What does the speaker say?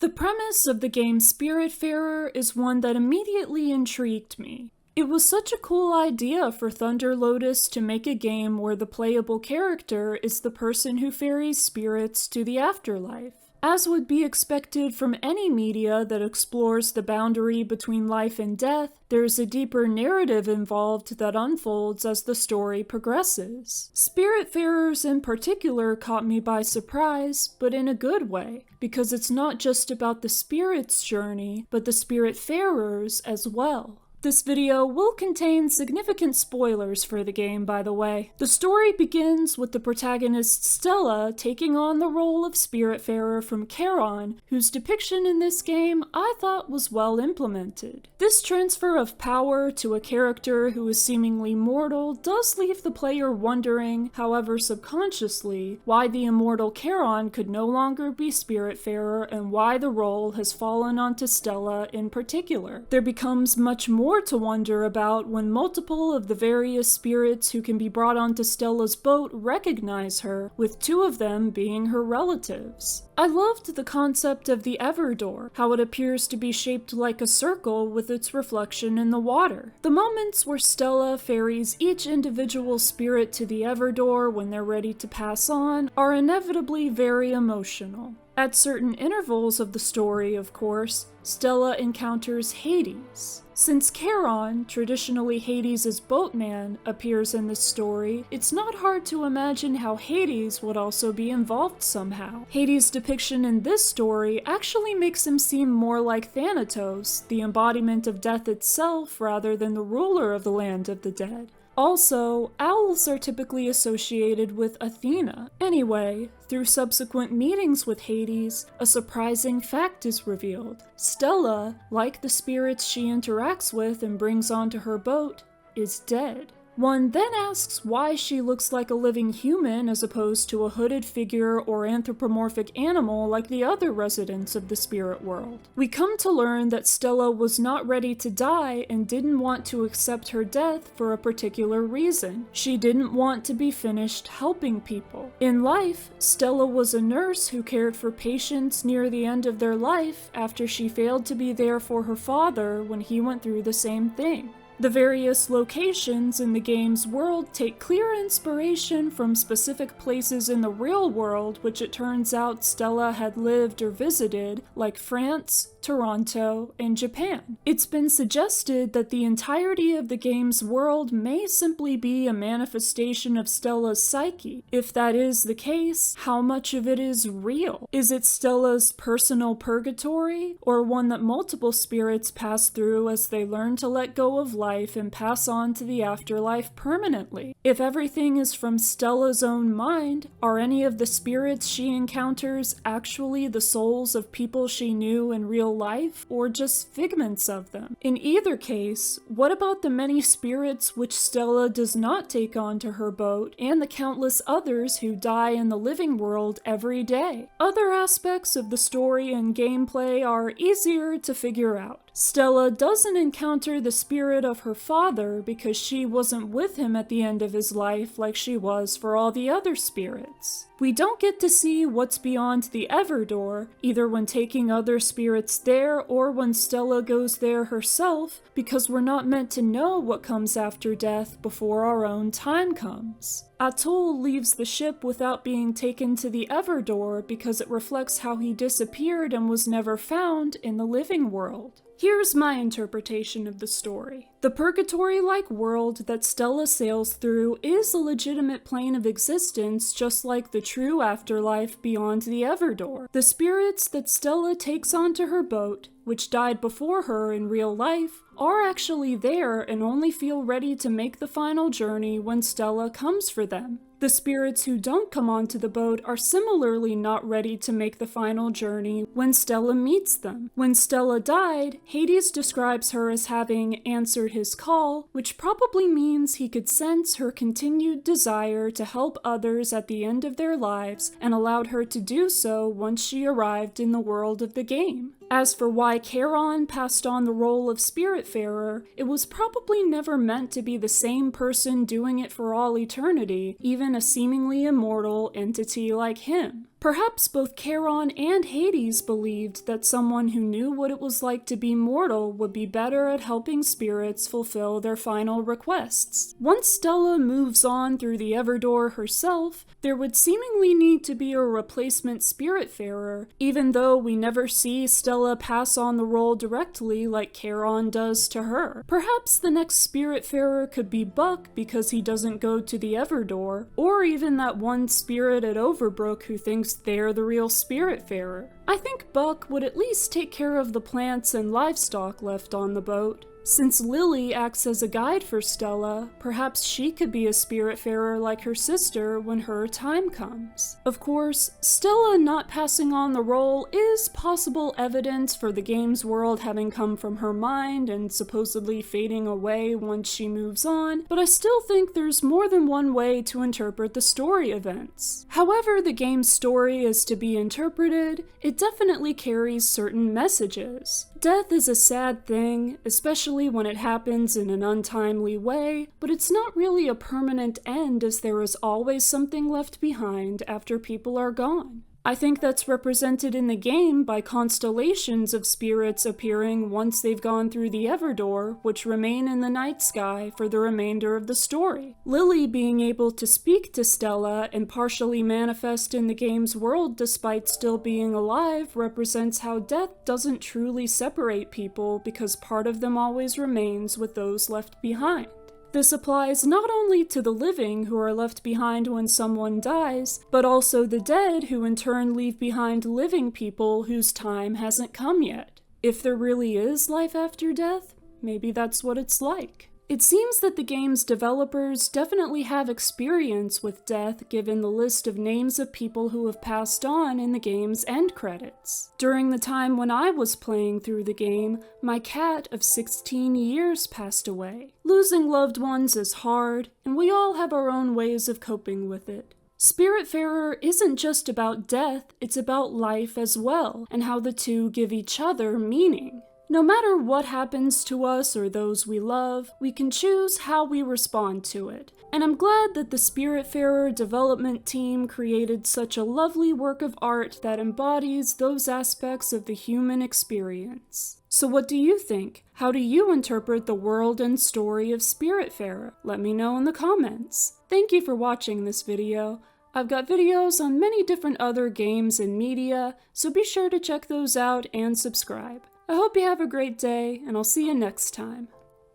The premise of the game Spiritfarer is one that immediately intrigued me. It was such a cool idea for Thunder Lotus to make a game where the playable character is the person who ferries spirits to the afterlife. As would be expected from any media that explores the boundary between life and death, there's a deeper narrative involved that unfolds as the story progresses. Spiritfarers in particular caught me by surprise, but in a good way, because it's not just about the spirit's journey, but the Spiritfarers as well. This video will contain significant spoilers for the game, by the way. The story begins with the protagonist Stella taking on the role of Spiritfarer from Charon, whose depiction in this game I thought was well implemented. This transfer of power to a character who is seemingly mortal does leave the player wondering, however subconsciously, why the immortal Charon could no longer be Spiritfarer and why the role has fallen onto Stella in particular. There becomes much more to wonder about when multiple of the various spirits who can be brought onto Stella's boat recognize her, with two of them being her relatives. I loved the concept of the Everdoor, how it appears to be shaped like a circle with its reflection in the water. The moments where Stella ferries each individual spirit to the Everdoor when they're ready to pass on are inevitably very emotional. At certain intervals of the story, of course, Stella encounters Hades. Since Charon, traditionally Hades' boatman, appears in this story, it's not hard to imagine how Hades would also be involved somehow. Hades' depiction in this story actually makes him seem more like Thanatos, the embodiment of death itself rather than the ruler of the land of the dead. Also, owls are typically associated with Athena. Anyway, through subsequent meetings with Hades, a surprising fact is revealed. Stella, like the spirits she interacts with and brings onto her boat, is dead. One then asks why she looks like a living human as opposed to a hooded figure or anthropomorphic animal like the other residents of the spirit world. We come to learn that Stella was not ready to die and didn't want to accept her death for a particular reason. She didn't want to be finished helping people. In life, Stella was a nurse who cared for patients near the end of their life after she failed to be there for her father when he went through the same thing. The various locations in the game's world take clear inspiration from specific places in the real world which it turns out Stella had lived or visited, like France, Toronto, and Japan. It's been suggested that the entirety of the game's world may simply be a manifestation of Stella's psyche. If that is the case, how much of it is real? Is it Stella's personal purgatory, or one that multiple spirits pass through as they learn to let go of life and pass on to the afterlife permanently? If everything is from Stella's own mind, are any of the spirits she encounters actually the souls of people she knew in real life, or just figments of them? In either case, what about the many spirits which Stella does not take onto her boat, and the countless others who die in the living world every day? Other aspects of the story and gameplay are easier to figure out. Stella doesn't encounter the spirit of her father because she wasn't with him at the end of his life like she was for all the other spirits. We don't get to see what's beyond the Everdoor, either when taking other spirits there or when Stella goes there herself, because we're not meant to know what comes after death before our own time comes. Atul leaves the ship without being taken to the Everdoor because it reflects how he disappeared and was never found in the living world. Here's my interpretation of the story. The purgatory-like world that Stella sails through is a legitimate plane of existence, just like the true afterlife beyond the Everdoor. The spirits that Stella takes onto her boat, which died before her in real life, are actually there and only feel ready to make the final journey when Stella comes for them. The spirits who don't come onto the boat are similarly not ready to make the final journey when Stella meets them. When Stella died, Hades describes her as having answered his call, which probably means he could sense her continued desire to help others at the end of their lives and allowed her to do so once she arrived in the world of the game. As for why Charon passed on the role of Spiritfarer, it was probably never meant to be the same person doing it for all eternity, even a seemingly immortal entity like him. Perhaps both Charon and Hades believed that someone who knew what it was like to be mortal would be better at helping spirits fulfill their final requests. Once Stella moves on through the Everdoor herself, there would seemingly need to be a replacement Spiritfarer, even though we never see Stella pass on the role directly like Charon does to her. Perhaps the next Spiritfarer could be Buck because he doesn't go to the Everdoor, or even that one spirit at Overbrook who thinks they're the real Spiritfarer. I think Buck would at least take care of the plants and livestock left on the boat. Since Lily acts as a guide for Stella, perhaps she could be a Spiritfarer like her sister when her time comes. Of course, Stella not passing on the role is possible evidence for the game's world having come from her mind and supposedly fading away once she moves on, but I still think there's more than one way to interpret the story events. However the game's story is to be interpreted, it definitely carries certain messages. Death is a sad thing, especially when it happens in an untimely way, but it's not really a permanent end as there is always something left behind after people are gone. I think that's represented in the game by constellations of spirits appearing once they've gone through the Everdoor, which remain in the night sky for the remainder of the story. Lily being able to speak to Stella and partially manifest in the game's world despite still being alive represents how death doesn't truly separate people because part of them always remains with those left behind. This applies not only to the living who are left behind when someone dies, but also the dead who in turn leave behind living people whose time hasn't come yet. If there really is life after death, maybe that's what it's like. It seems that the game's developers definitely have experience with death given the list of names of people who have passed on in the game's end credits. During the time when I was playing through the game, my cat of 16 years passed away. Losing loved ones is hard, and we all have our own ways of coping with it. Spiritfarer isn't just about death, it's about life as well, and how the two give each other meaning. No matter what happens to us or those we love, we can choose how we respond to it. And I'm glad that the Spiritfarer development team created such a lovely work of art that embodies those aspects of the human experience. So what do you think? How do you interpret the world and story of Spiritfarer? Let me know in the comments. Thank you for watching this video. I've got videos on many different other games and media, so be sure to check those out and subscribe. I hope you have a great day, and I'll see you next time.